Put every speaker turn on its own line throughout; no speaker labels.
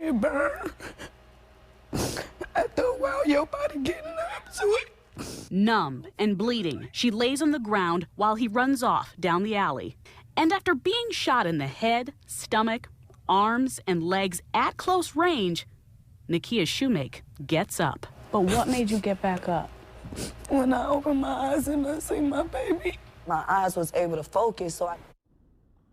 It burned. After a while, your body getting up to it.
Numb and bleeding, she lays on the ground while he runs off down the alley. And after being shot in the head, stomach, arms, and legs at close range, Nakia Shoemake gets up.
But what made you get back up?
When I opened my eyes and I see my baby, my eyes was able to focus, so I...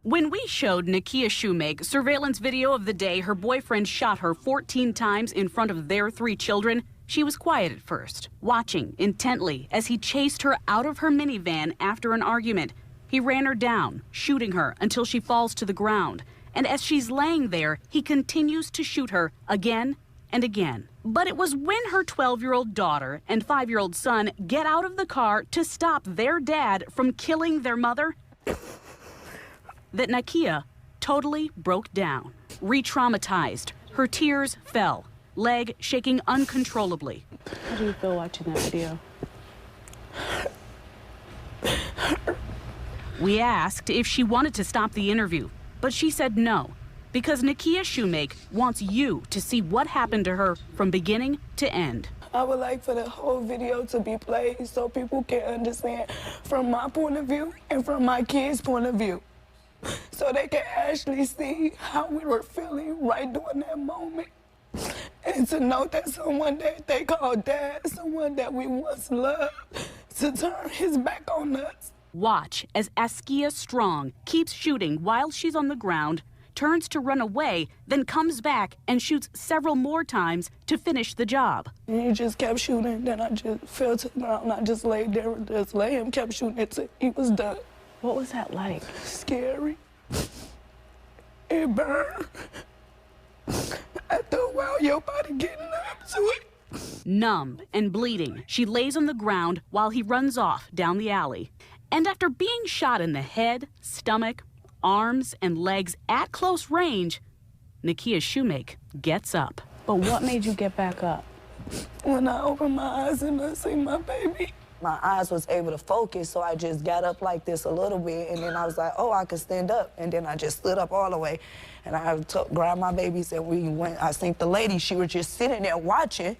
When we showed Nakia Shoemake surveillance video of the day her boyfriend shot her 14 times in front of their 3 children, she was quiet at first, watching intently as he chased her out of her minivan after an argument. He ran her down, shooting her until she falls to the ground. And as she's laying there, he continues to shoot her again and again. But it was when her 12-year-old daughter and 5-year-old son get out of the car to stop their dad from killing their mother that Nakia totally broke down. Re-traumatized, her tears fell, leg shaking uncontrollably.
How do you feel watching that video?
We asked if she wanted to stop the interview, but she said no, because Nakia Shoemake wants you to see what happened to her from beginning to end.
I would like for the whole video to be played so people can understand from my point of view and from my kids' point of view, so they can actually see how we were feeling right during that moment. And to know that someone that they call dad, someone that we once loved, to turn his back on us.
Watch as Askia Strong keeps shooting while she's on the ground, turns to run away, then comes back and shoots several more times to finish the job.
And he just kept shooting, then I just fell to the ground. I just laid there, just lay him, kept shooting until he was done.
What was that like?
Scary. It burned. After a while, your body getting up to it.
Numb and bleeding, she lays on the ground while he runs off down the alley. And after being shot in the head, stomach, arms, and legs at close range, Nakia Shoemake gets up.
But what made you get back up?
When I opened my eyes and I see my baby, my eyes was able to focus, so I just got up like this a little bit, and then I was like, oh, I can stand up. And then I just stood up all the way, and I grabbed my babies, and we went. I think the lady, she was just sitting there watching,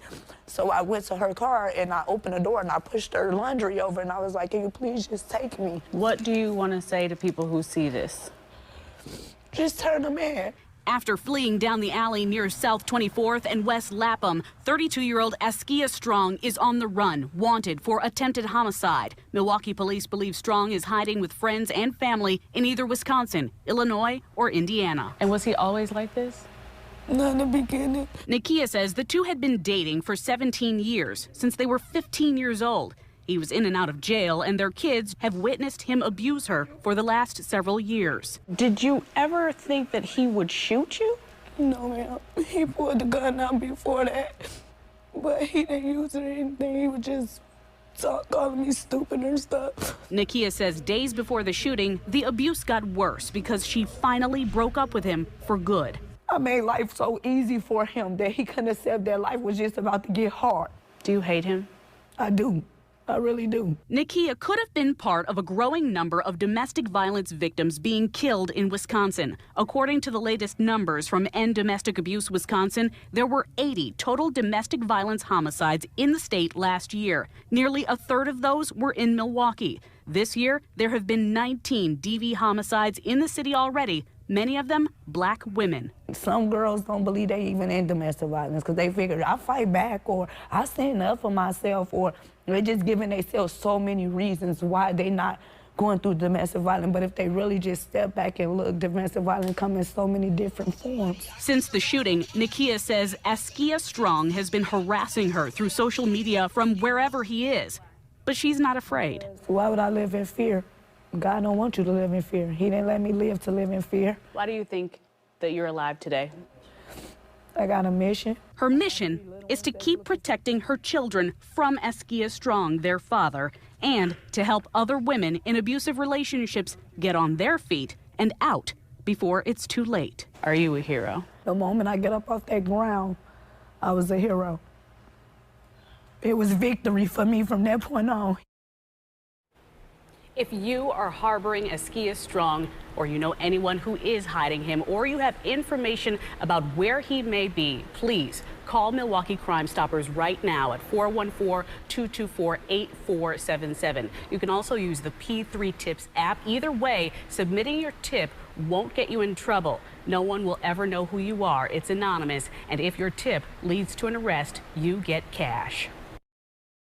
so I went to her car, and I opened the door, and I pushed her laundry over, and I was like, can you please just take me?
What do you want to say to people who see this?
Just turn them in.
After fleeing down the alley near South 24th and West Lapham, 32-year-old Askia Strong is on the run, wanted for attempted homicide. Milwaukee police believe Strong is hiding with friends and family in either Wisconsin, Illinois, or Indiana.
And was he always like this?
Not in the beginning.
Nakia says the two had been dating for 17 years, since they were 15 years old. He was in and out of jail, and their kids have witnessed him abuse her for the last several years.
Did you ever think that he would shoot you?
No, ma'am. He pulled the gun out before that, but he didn't use it or anything. He was just calling me stupid and stuff.
Nakia says days before the shooting, the abuse got worse because she finally broke up with him for good.
I made life so easy for him that he couldn't accept that life was just about to get hard.
Do you hate him?
I do. I really do.
Nakia could have been part of a growing number of domestic violence victims being killed in Wisconsin. According to the latest numbers from End Domestic Abuse Wisconsin, there were 80 total domestic violence homicides in the state last year. Nearly a third of those were in Milwaukee. This year, there have been 19 DV homicides in the city already, many of them black women.
Some girls don't believe they even in domestic violence because they figure I fight back or I stand up for myself, or they're just giving themselves so many reasons why they not going through domestic violence. But if they really just step back and look, domestic violence come in so many different forms.
Since the shooting, Nakia says Askia Strong has been harassing her through social media from wherever he is. But she's not afraid.
Why would I live in fear? God don't want you to live in fear. He didn't let me live to live in fear.
Why do you think that you're alive today?
I got a mission.
Her mission is to keep protecting her children from Askia Strong, their father, and to help other women in abusive relationships get on their feet and out before it's too late.
Are you a hero?
The moment I get up off that ground, I was a hero. It was victory for me from that point on.
If you are harboring Askia Strong, or you know anyone who is hiding him, or you have information about where he may be, please call Milwaukee Crime Stoppers right now at 414-224-8477. You can also use the P3 Tips app. Either way, submitting your tip won't get you in trouble. No one will ever know who you are. It's anonymous, and if your tip leads to an arrest, you get cash.